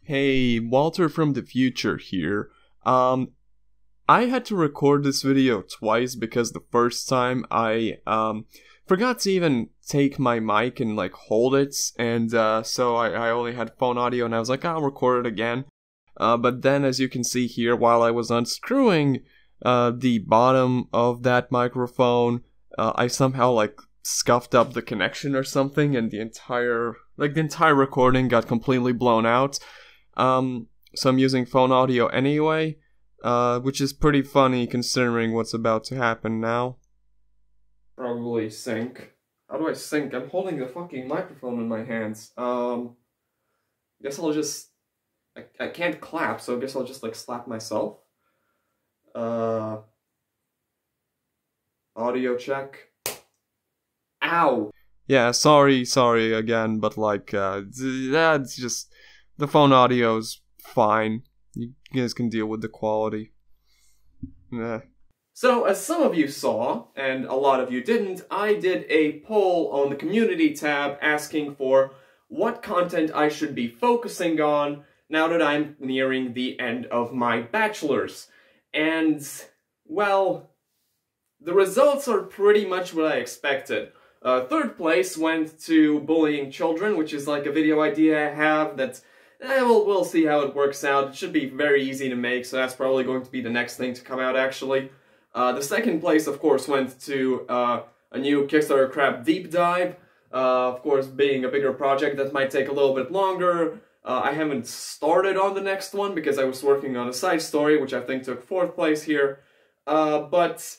Hey, Walter from the future here. I had to record this video twice because the first time I forgot to even take my mic and like hold it, and so I only had phone audio, and I was like, I'll record it again. But then, as you can see here, while I was unscrewing the bottom of that microphone, I somehow like scuffed up the connection or something, and the entire recording got completely blown out. So I'm using phone audio anyway, which is pretty funny considering what's about to happen now. Probably sync. How do I sync? I'm holding the fucking microphone in my hands. Guess I'll just... I can't clap, so I guess I'll just like slap myself. Audio check. Ow! Yeah, sorry again, but like, that's just... The phone audio's fine. You guys can deal with the quality. So, as some of you saw, and a lot of you didn't, I did a poll on the community tab asking for what content I should be focusing on now that I'm nearing the end of my bachelor's. And, well, the results are pretty much what I expected. Third place went to bullying children, which is like a video idea I have that... we'll see how it works out. It should be very easy to make, so that's probably going to be the next thing to come out, actually. The second place, of course, went to a new Kickstarter crap deep dive. Of course, being a bigger project, that might take a little bit longer. I haven't started on the next one because I was working on a side story, which I think took fourth place here. But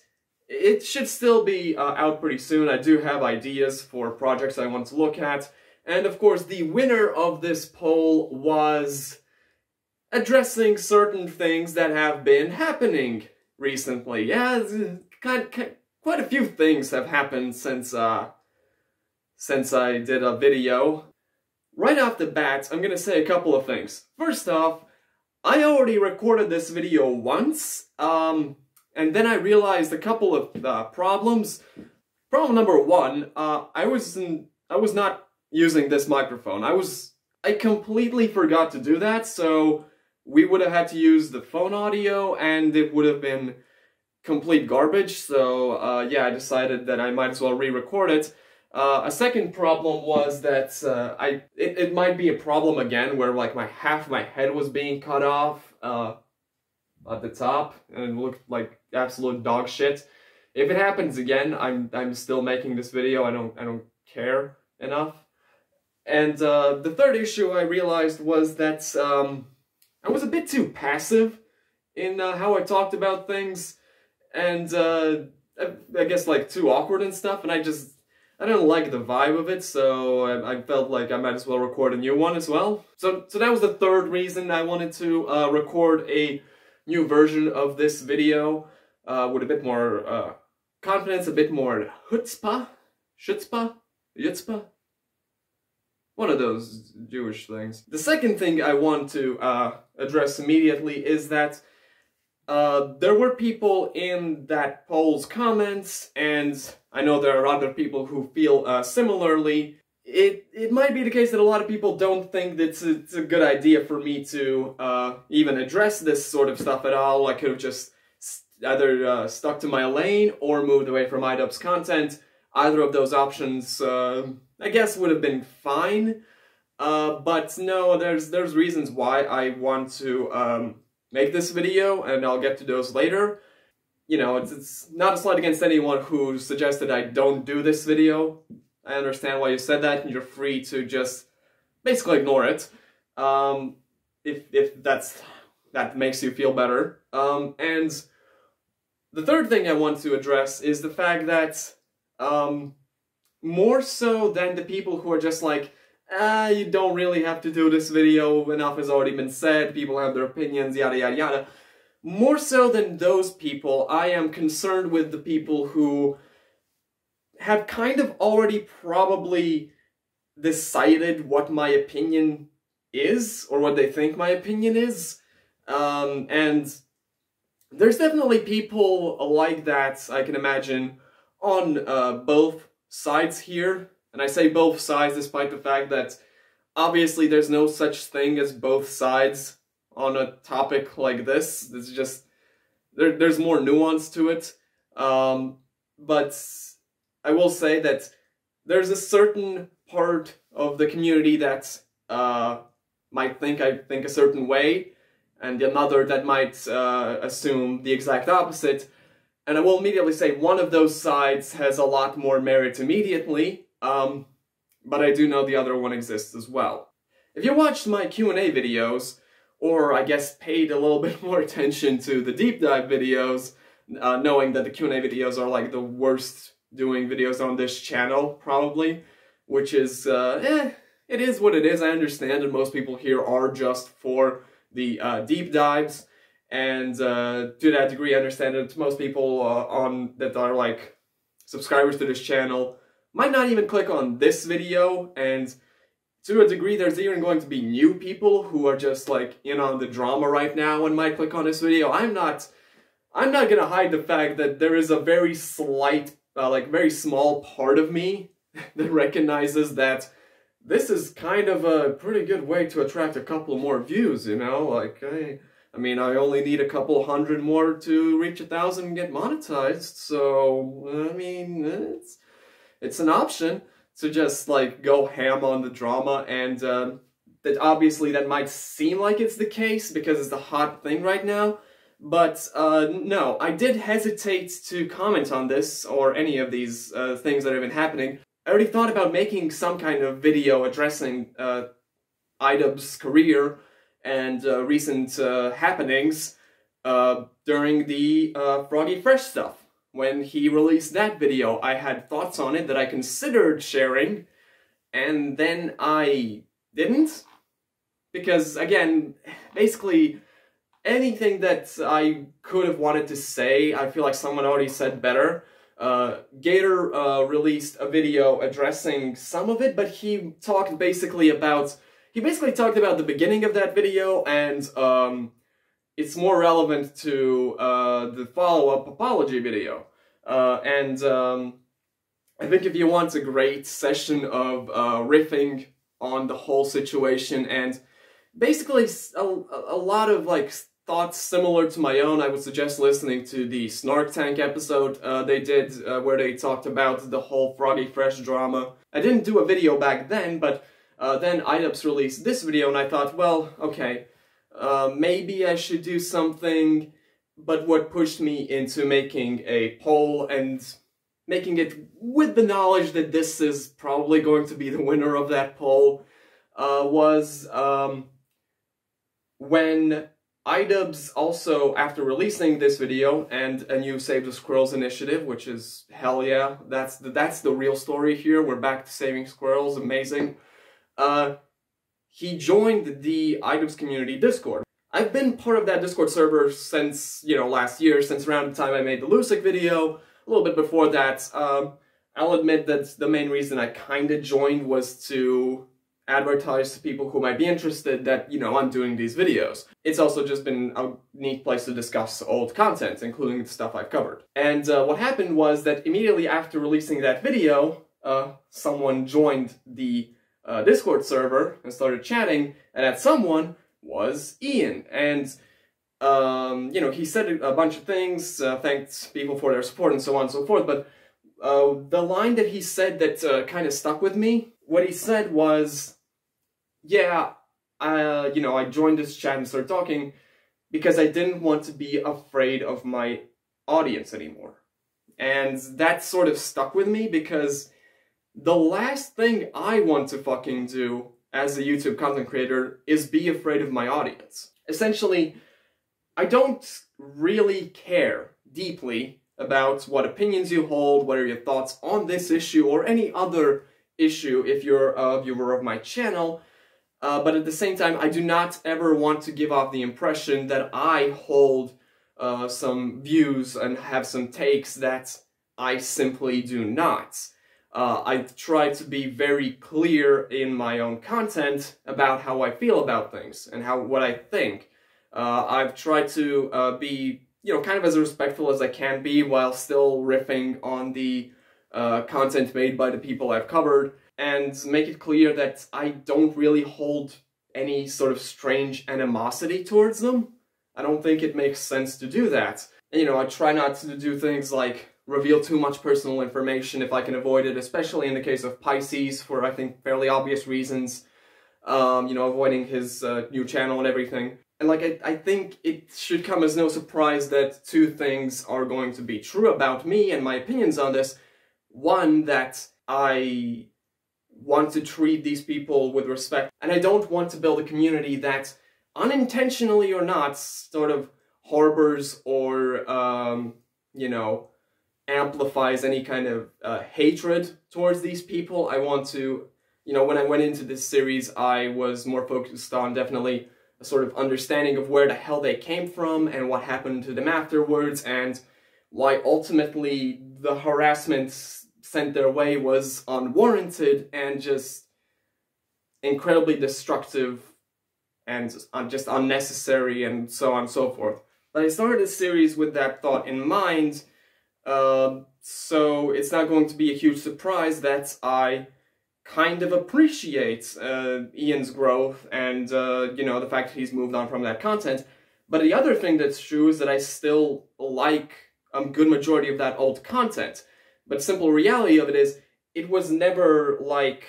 it should still be out pretty soon. I do have ideas for projects I want to look at. And of course, the winner of this poll was addressing certain things that have been happening recently. Yeah, quite a few things have happened since I did a video. Right off the bat, I'm gonna say a couple of things. First off, I already recorded this video once, and then I realized a couple of problems. Problem number one, I was not using this microphone. I completely forgot to do that, so we would have had to use the phone audio, and it would have been complete garbage, so yeah, I decided that I might as well re-record it. A second problem was that it might be a problem again, where like half my head was being cut off at the top, and it looked like absolute dog shit. If it happens again, I'm still making this video. I don't care enough. And the third issue I realized was that I was a bit too passive in how I talked about things, and I guess like too awkward and stuff, and I didn't like the vibe of it, so I felt like I might as well record a new one as well. So that was the third reason I wanted to record a new version of this video with a bit more confidence, a bit more chutzpah, yutzpah. One of those Jewish things. The second thing I want to address immediately is that there were people in that poll's comments, and I know there are other people who feel similarly. It might be the case that a lot of people don't think that it's a good idea for me to even address this sort of stuff at all. I could have just either stuck to my lane or moved away from iDubbbz content. Either of those options I guess would have been fine, but no, there's reasons why I want to make this video, and I'll get to those later. You know, it's not a slight against anyone who suggested I don't do this video. I understand why you said that, and you're free to just basically ignore it, if that makes you feel better. And the third thing I want to address is the fact that more so than the people who are just like, you don't really have to do this video, enough has already been said, people have their opinions, yada yada yada. More so than those people, I am concerned with the people who have kind of already probably decided what my opinion is, or what they think my opinion is. And there's definitely people like that, I can imagine, on both sides here. And I say both sides despite the fact that Obviously, there's no such thing as both sides on a topic like this. It's just, there's more nuance to it. But I will say that there's a certain part of the community that might think I think a certain way, and another that might assume the exact opposite. And I will immediately say one of those sides has a lot more merit immediately, but I do know the other one exists as well. If you watched my Q&A videos, or I guess paid a little bit more attention to the deep dive videos, knowing that the Q&A videos are like the worst doing videos on this channel, probably, which is, it is what it is. I understand that most people here are just for the deep dives, and to that degree I understand that most people that are like subscribers to this channel might not even click on this video, and to a degree there's even going to be new people who are just like in on the drama right now and might click on this video. I'm not gonna hide the fact that there is a very slight, like very small part of me that recognizes that this is kind of a pretty good way to attract a couple more views, you know? Like, I mean, I only need a couple hundred more to reach 1,000 and get monetized, so, I mean, it's an option to just, like, go ham on the drama, and that obviously that might seem like it's the case because it's the hot thing right now, but no, I did hesitate to comment on this or any of these things that have been happening. I already thought about making some kind of video addressing iDubbbz's career and recent happenings during the Froggy Fresh stuff. When he released that video, I had thoughts on it that I considered sharing, and then I didn't. Because, again, basically, anything that I could have wanted to say, I feel like someone already said better. Gator released a video addressing some of it, but he basically talked about the beginning of that video, and it's more relevant to the follow-up apology video. I think if you want a great session of riffing on the whole situation and basically a lot of like thoughts similar to my own, I would suggest listening to the Snark Tank episode they did where they talked about the whole Froggy Fresh drama. I didn't do a video back then, but then iDubbbz released this video and I thought, well, okay, maybe I should do something, but what pushed me into making a poll and making it with the knowledge that this is probably going to be the winner of that poll was when iDubbbz also, after releasing this video and a new Save the Squirrels initiative, which is hell yeah, that's the real story here, we're back to saving squirrels, amazing, he joined the iDubbbz community Discord. I've been part of that Discord server since, you know, last year, since around the time I made the Lucic video, a little bit before that. I'll admit that the main reason I kinda joined was to advertise to people who might be interested that, you know, I'm doing these videos. It's also just been a neat place to discuss old content, including the stuff I've covered. And what happened was that immediately after releasing that video, someone joined the Discord server and started chatting, and that someone was Ian. And, you know, he said a bunch of things, thanked people for their support and so on and so forth, but the line that he said that kind of stuck with me, what he said was, yeah, you know, I joined this chat and started talking because I didn't want to be afraid of my audience anymore. And that sort of stuck with me because the last thing I want to fucking do as a YouTube content creator is be afraid of my audience. Essentially, I don't really care deeply about what opinions you hold, what are your thoughts on this issue or any other issue if you're a viewer of my channel, but at the same time, I do not ever want to give off the impression that I hold some views and have some takes that I simply do not. I try to be very clear in my own content about how I feel about things and what I think. I've tried to be, you know, kind of as respectful as I can be while still riffing on the content made by the people I've covered. and make it clear that I don't really hold any sort of strange animosity towards them. I don't think it makes sense to do that. And, you know, I try not to do things like reveal too much personal information if I can avoid it, especially in the case of Pisces, for I think fairly obvious reasons. You know, avoiding his new channel and everything. And like, I think it should come as no surprise that two things are going to be true about me and my opinions on this. One, that I want to treat these people with respect, and I don't want to build a community that, unintentionally or not, sort of harbors or, you know, amplifies any kind of hatred towards these people. I want to, you know, when I went into this series, I was more focused on definitely a sort of understanding of where the hell they came from and what happened to them afterwards, and why ultimately the harassment sent their way was unwarranted and just incredibly destructive and just unnecessary and so on and so forth. But I started this series with that thought in mind, so it's not going to be a huge surprise that I kind of appreciate Ian's growth and, you know, the fact that he's moved on from that content. But the other thing that's true is that I still like a good majority of that old content. But the simple reality of it is, it was never like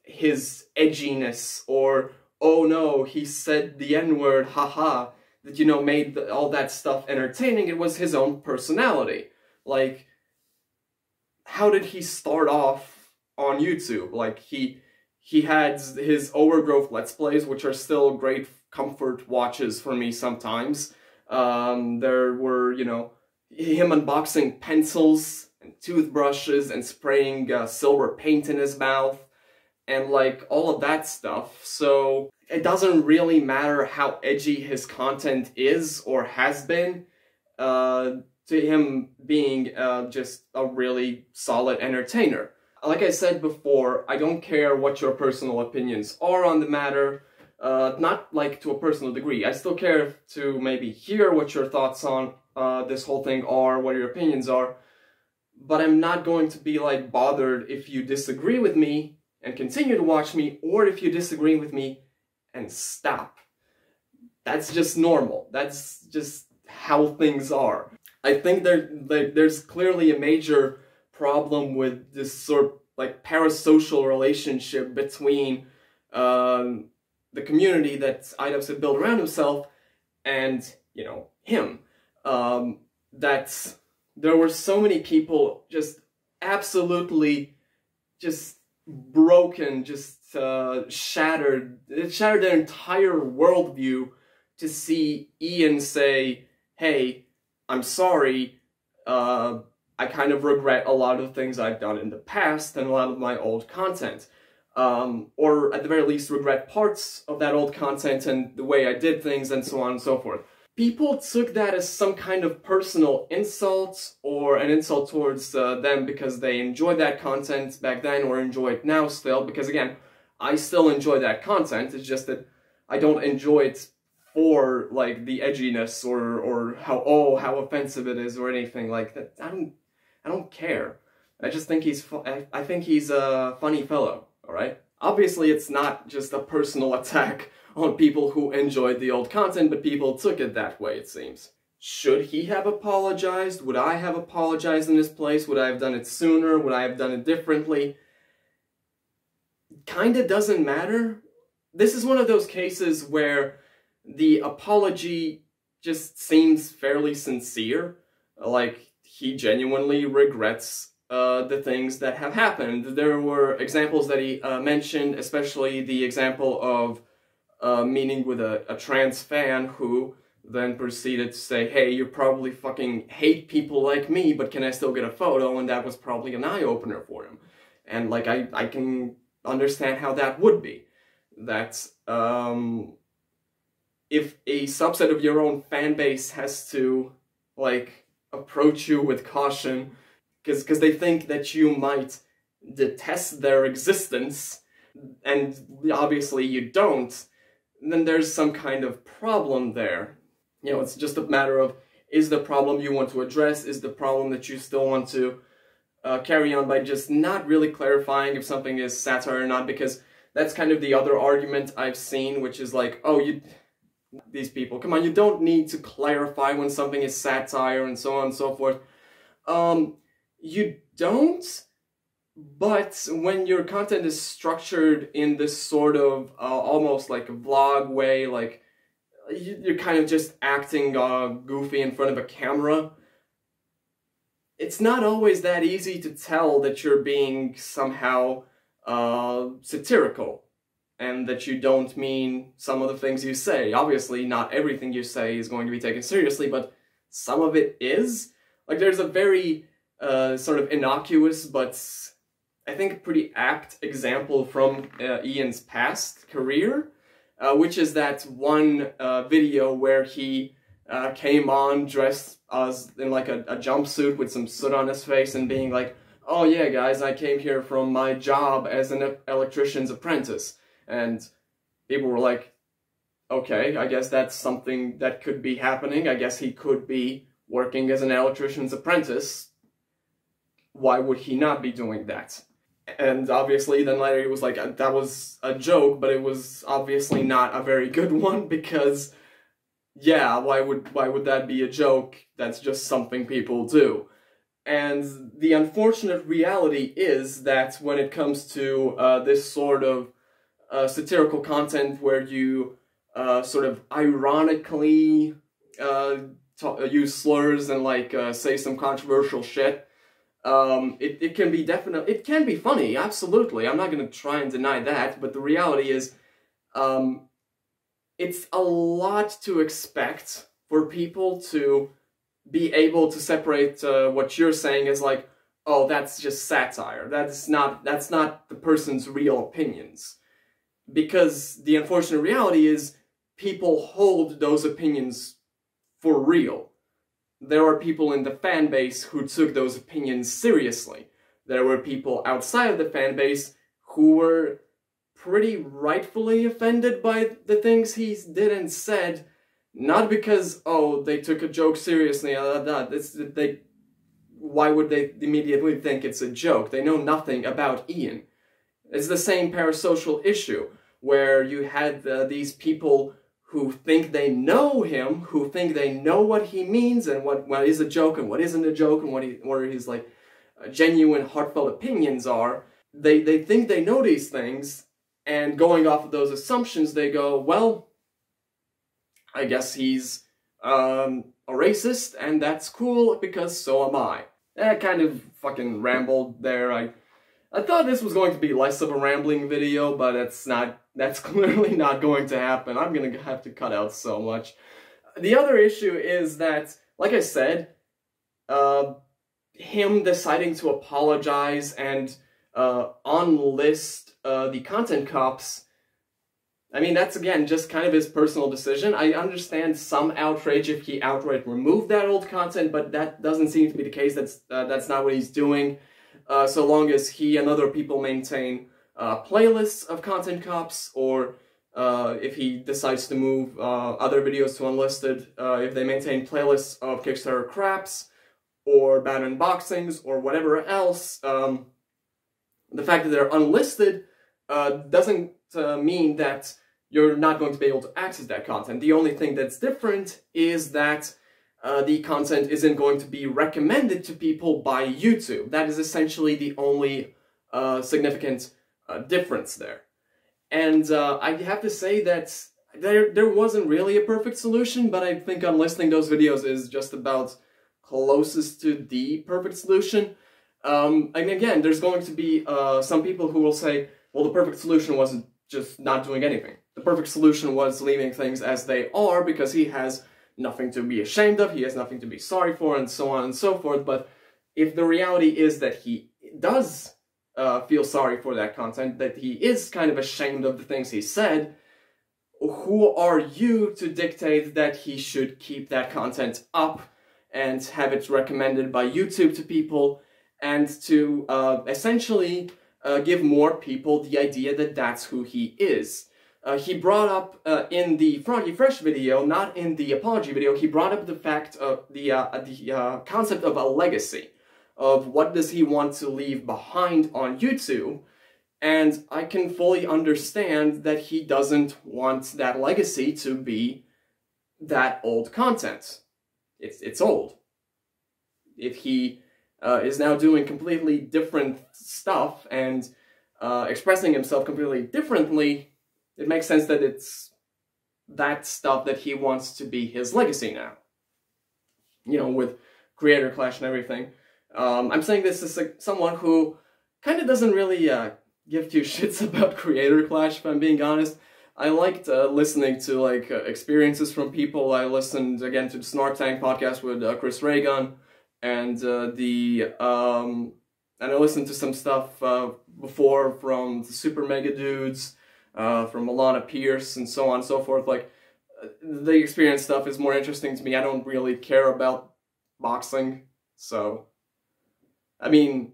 his edginess or, oh no, he said the N-word, haha, that, you know, made all that stuff entertaining. It was his own personality. Like, how did he start off on YouTube? Like, he had his overgrowth Let's Plays, which are still great comfort watches for me sometimes. There were, you know, him unboxing pencils and toothbrushes and spraying silver paint in his mouth and, like, all of that stuff. So it doesn't really matter how edgy his content is or has been, to him being just a really solid entertainer. Like I said before, I don't care what your personal opinions are on the matter, not like to a personal degree. I still care to maybe hear what your thoughts on this whole thing are, what your opinions are, but I'm not going to be like bothered if you disagree with me and continue to watch me, or if you disagree with me and stop. That's just normal. That's just how things are. I think there's clearly a major problem with this sort of like parasocial relationship between the community that iDubbbz had built around himself and, you know, him. That there were so many people just absolutely just broken, just shattered. It shattered their entire worldview to see Ian say, hey, I'm sorry, I kind of regret a lot of the things I've done in the past and a lot of my old content. Or at the very least regret parts of that old content and the way I did things and so on and so forth. People took that as some kind of personal insult or an insult towards them because they enjoyed that content back then or enjoy it now still, because again, I still enjoy that content. It's just that I don't enjoy it for like the edginess or how offensive it is or anything like that. I don't care. I just think I think he's a funny fellow, alright? Obviously, it's not just a personal attack on people who enjoyed the old content, but people took it that way, it seems. Should he have apologized? Would I have apologized in this place? Would I have done it sooner? Would I have done it differently? Kinda doesn't matter. This is one of those cases where the apology just seems fairly sincere. Like, he genuinely regrets the things that have happened. There were examples that he mentioned, especially the example of meeting with a trans fan who then proceeded to say, hey, you probably fucking hate people like me, but can I still get a photo? And that was probably an eye-opener for him. And, like, I can understand how that would be. That, if a subset of your own fan base has to, like, approach you with caution, because they think that you might detest their existence, and obviously you don't, then there's some kind of problem there. You know, it's just a matter of, is the problem you want to address, is the problem that you still want to carry on by just not really clarifying if something is satire or not, because that's kind of the other argument I've seen, which is like, oh, these people, come on, you don't need to clarify when something is satire and so on and so forth. You don't, but when your content is structured in this sort of almost like a vlog way, like you're kind of just acting goofy in front of a camera, it's not always that easy to tell that you're being somehow satirical, and that you don't mean some of the things you say. Obviously, not everything you say is going to be taken seriously, but some of it is. Like, there's a very sort of innocuous, but I think pretty apt example from Ian's past career, which is that one video where he came on dressed as in like a jumpsuit with some soot on his face and being like, oh yeah guys, I came here from my job as an electrician's apprentice. And people were like, okay, I guess that's something that could be happening. I guess he could be working as an electrician's apprentice. Why would he not be doing that? And obviously then later he was like, that was a joke, but it was obviously not a very good one, because yeah, why would that be a joke? That's just something people do. And the unfortunate reality is that when it comes to this sort of satirical content where you sort of ironically use slurs and like say some controversial shit, it can be it can be funny, absolutely. I'm not gonna try and deny that, but the reality is it's a lot to expect for people to be able to separate what you're saying as like, oh, that's just satire. That's not the person's real opinions. Because the unfortunate reality is people hold those opinions for real. There are people in the fan base who took those opinions seriously. There were people outside of the fan base who were pretty rightfully offended by the things he did and said, not because, oh, they took a joke seriously, why would they immediately think it's a joke? They know nothing about Ian. It's the same parasocial issue, where you had these people who think they know him, who think they know what he means and what is a joke and what isn't a joke, and what his like genuine, heartfelt opinions are. They think they know these things, and going off of those assumptions, they go, well, I guess he's a racist, and that's cool, because so am I. I kind of fucking rambled there. I thought this was going to be less of a rambling video, but that's clearly not going to happen. I'm gonna have to cut out so much. The other issue is that, like I said, him deciding to apologize and unlist the content cops, I mean, that's again just kind of his personal decision. I understand some outrage if he outright removed that old content, but that doesn't seem to be the case. That's not what he's doing. So long as he and other people maintain playlists of content cops, or if he decides to move other videos to unlisted, if they maintain playlists of Kickstarter craps, or bad unboxings, or whatever else, the fact that they're unlisted doesn't mean that you're not going to be able to access that content. The only thing that's different is that the content isn't going to be recommended to people by YouTube. That is essentially the only significant difference there. And I have to say that there wasn't really a perfect solution, but I think unlisting those videos is just about closest to the perfect solution. And again, there's going to be some people who will say, well, the perfect solution wasn't just not doing anything. The perfect solution was leaving things as they are, because he has nothing to be ashamed of, he has nothing to be sorry for, and so on and so forth. But if the reality is that he does feel sorry for that content, that he is kind of ashamed of the things he said, who are you to dictate that he should keep that content up and have it recommended by YouTube to people, and to essentially give more people the idea that that's who he is? He brought up in the Froggy Fresh video, not in the apology video, he brought up the fact of the concept of a legacy. of what does he want to leave behind on YouTube. And I can fully understand that he doesn't want that legacy to be that old content. It's old. If he is now doing completely different stuff and expressing himself completely differently, it makes sense that it's that stuff that he wants to be his legacy now. You know, with Creator Clash and everything. I'm saying this as someone who kind of doesn't really give two shits about Creator Clash, if I'm being honest. I liked listening to, like, experiences from people. I listened, again, to the Snark Tank podcast with Chris Reagan, and and I listened to some stuff before from the Super Mega Dudes, from Alana Pierce, and so on and so forth. Like, the experience stuff is more interesting to me. I don't really care about boxing, so, I mean,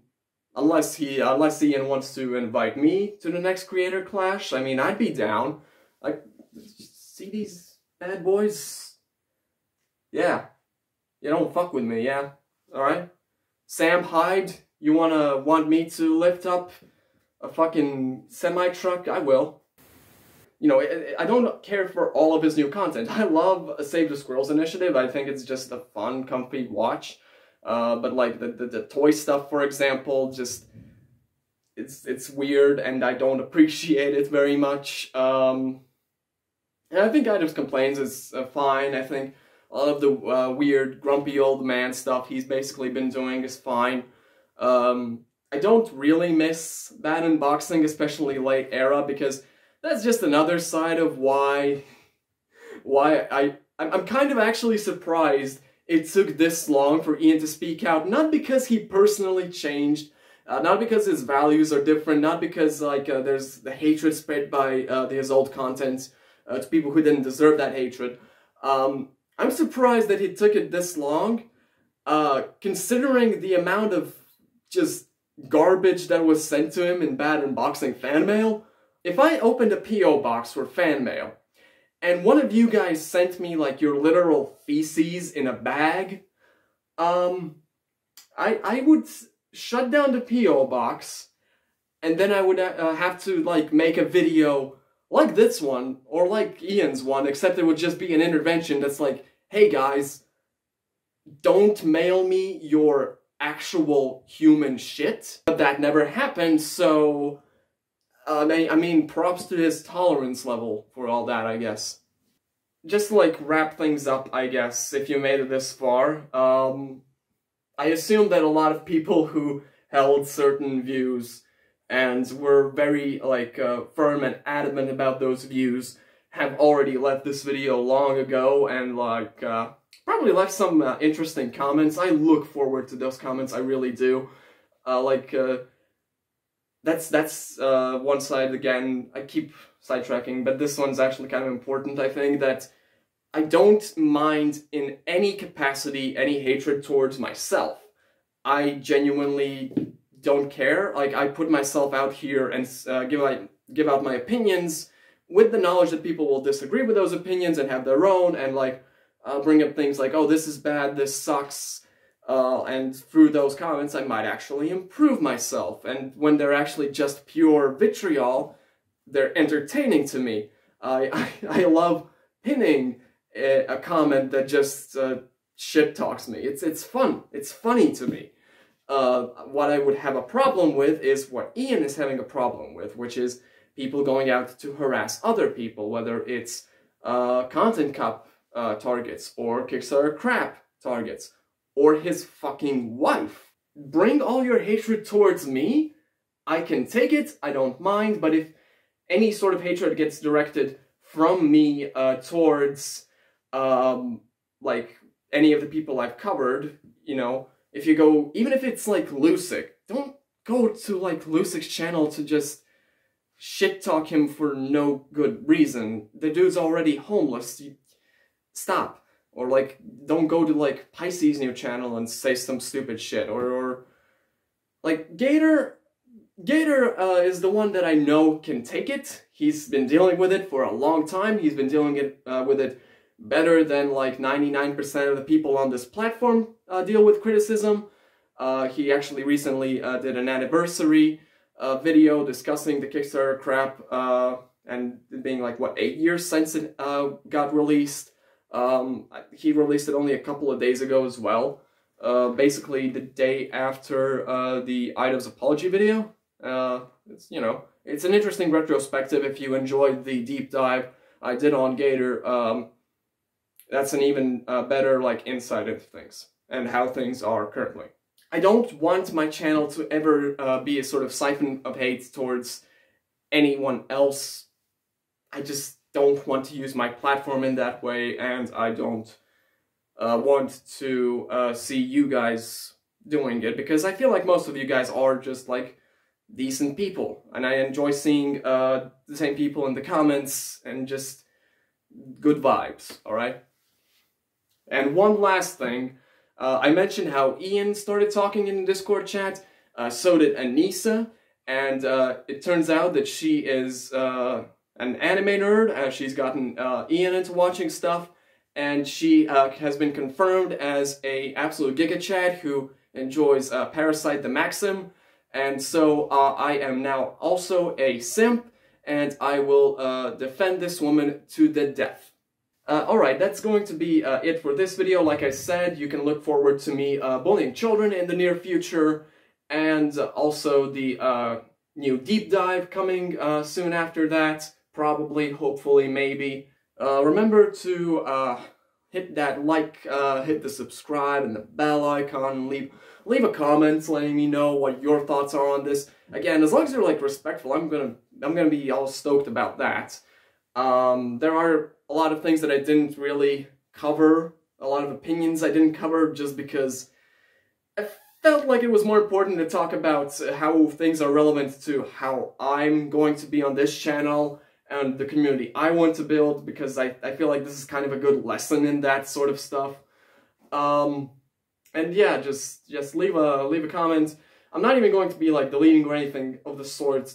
unless Ian wants to invite me to the next Creator Clash, I mean, I'd be down. Like, see these bad boys? Yeah. You don't fuck with me, yeah? Alright? Sam Hyde, you want me to lift up a fucking semi-truck? I will. You know, I don't care for all of his new content. I love Save the Squirrels initiative. I think it's just a fun, comfy watch. But like the toy stuff, for example, just it's weird, and I don't appreciate it very much. And I think iDubbbz Complains is fine. I think a lot of the weird, grumpy old man stuff he's basically been doing is fine. I don't really miss Bad Unboxing, especially late era, because that's just another side of why I'm kind of actually surprised it took this long for Ian to speak out, not because he personally changed, not because his values are different, not because, like, there's the hatred spread by his old content to people who didn't deserve that hatred. I'm surprised that he took it this long, considering the amount of just garbage that was sent to him in Bad Unboxing fan mail. If I opened a P.O. box for fan mail, and one of you guys sent me, like, your literal feces in a bag, I would shut down the P.O. box, and then I would have to, like, make a video like this one, or like Ian's one, except it would just be an intervention that's like, hey guys, don't mail me your actual human shit. But that never happened, so I mean, props to his tolerance level for all that, I guess. Just to, like, wrap things up, I guess, if you made it this far, I assume that a lot of people who held certain views and were very, like, firm and adamant about those views have already left this video long ago and, like, probably left some interesting comments. I look forward to those comments, I really do. That's one side, again, I keep sidetracking, but this one's actually kind of important, I think, that I don't mind in any capacity any hatred towards myself. I genuinely don't care. Like, I put myself out here and give out my opinions with the knowledge that people will disagree with those opinions and have their own, and, like, bring up things like, oh, this is bad, this sucks, and through those comments I might actually improve myself, and when they're actually just pure vitriol, they're entertaining to me. I love pinning a comment that just shit talks me. It's fun. It's funny to me. What I would have a problem with is what Ian is having a problem with, which is people going out to harass other people, whether it's Content Cup targets, or Kickstarter crap targets, or his fucking wife. Bring all your hatred towards me, I can take it, I don't mind, but if any sort of hatred gets directed from me towards, like, any of the people I've covered, you know, if you go, even if it's, like, Lusick, don't go to, like, Lusick's channel to just shit-talk him for no good reason. The dude's already homeless. Stop. Or, like, don't go to, like, Pisces' new channel and say some stupid shit. Or like, Gator is the one that I know can take it. He's been dealing with it for a long time. He's been dealing with it better than, like, 99% of the people on this platform deal with criticism. He actually recently did an anniversary video discussing the Kickstarter crap, and it being like, what, 8 years since it got released. He released it only a couple of days ago as well. Basically the day after the iDubbbz apology video. It's, you know, it's an interesting retrospective if you enjoyed the deep dive I did on Gator. That's an even better, like, insight into things and how things are currently. I don't want my channel to ever be a sort of siphon of hate towards anyone else. I just don't want to use my platform in that way, and I don't want to see you guys doing it, because I feel like most of you guys are just, like, decent people, and I enjoy seeing the same people in the comments, and just good vibes, alright? And one last thing, I mentioned how Ian started talking in the Discord chat, so did Anissa, and it turns out that she is an anime nerd. She's gotten Ian into watching stuff, and she has been confirmed as a absolute giga-chad who enjoys Parasite the Maxim, and so I am now also a simp, and I will defend this woman to the death. Alright, that's going to be it for this video. Like I said, you can look forward to me bullying children in the near future, and also the new deep dive coming soon after that, probably, hopefully, maybe. Remember to hit that like, hit the subscribe and the bell icon, and leave a comment letting me know what your thoughts are on this. Again, as long as you're, like, respectful, I'm gonna be all stoked about that. There are a lot of things that I didn't really cover, a lot of opinions I didn't cover, just because I felt like it was more important to talk about how things are relevant to how I'm going to be on this channel and the community I want to build, because I feel like this is kind of a good lesson in that sort of stuff. And yeah, just leave a comment. I'm not even going to be, like, deleting or anything of the sort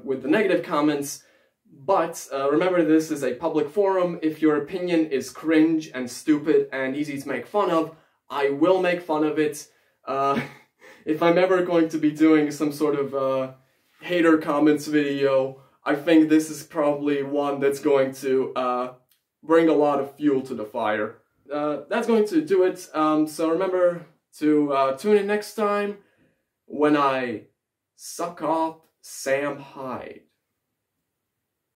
with the negative comments. But remember, this is a public forum. If your opinion is cringe and stupid and easy to make fun of, I will make fun of it. If I'm ever going to be doing some sort of hater comments video, I think this is probably one that's going to bring a lot of fuel to the fire. That's going to do it. So remember to tune in next time when I suck off Sam Hyde.